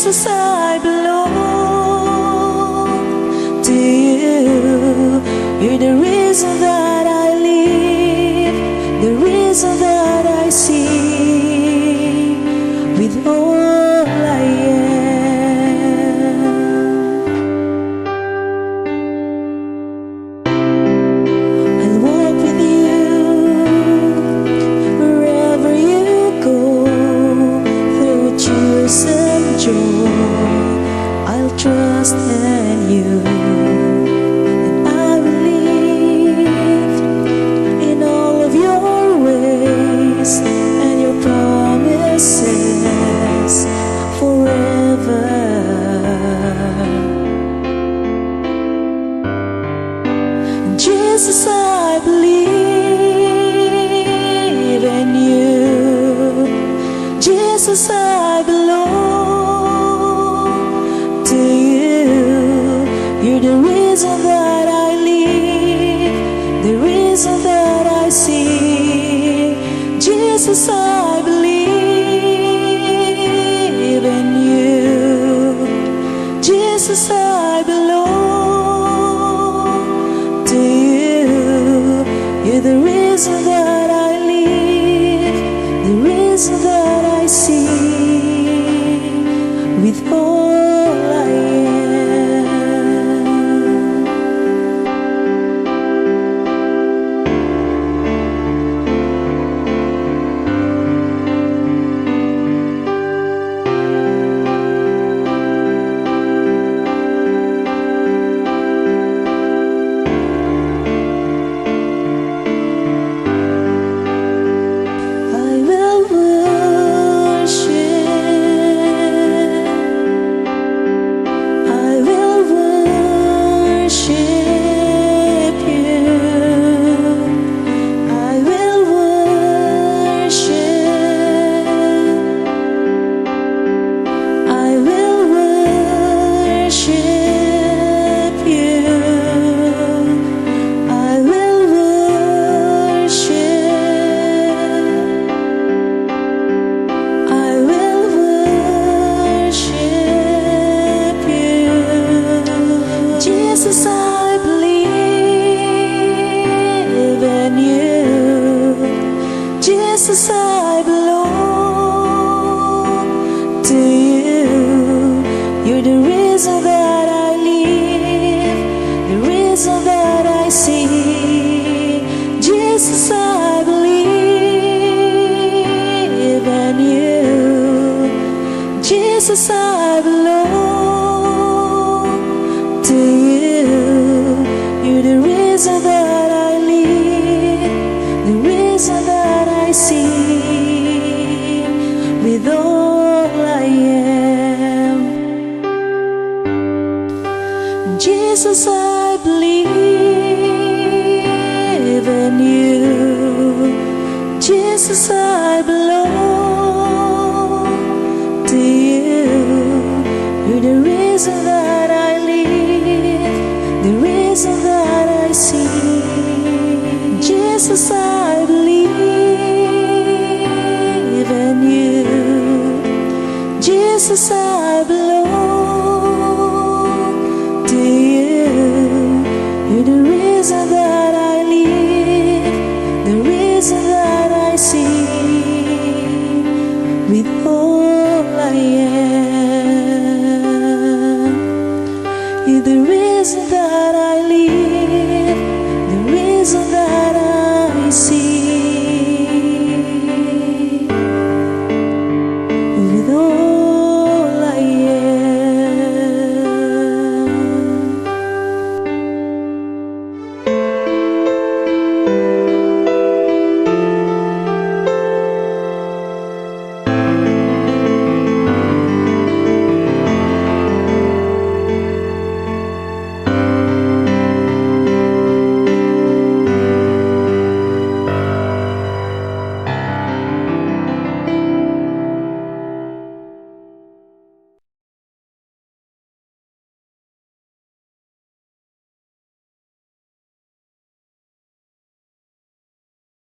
Jesus, I belong to you. You're the reason that I live, the reason that I see with all I am. I'll walk with you wherever you go, through tears and joy. I'll trust in you. And your promises forever. Jesus, I believe in you. Jesus, I belong to you. You're the reason that I live, the reason that I see. Jesus, I believe in you. Jesus, I belong to you. You're the reason that I live, the reason that I see with all I Jesus, I believe in you. Jesus, I belong to you. You're the reason that I live, the reason that I see. Jesus, I believe in you. Jesus, I belong to you. You're the reason that I live, the reason that I see with all I am. Jesus, I believe in you. Jesus, I belong to you. You're the reason that I live, the reason that I see. Jesus, I believe in you. Jesus, I belong to you. You're the reason that I live, the reason that I see with all I am. You're the reason that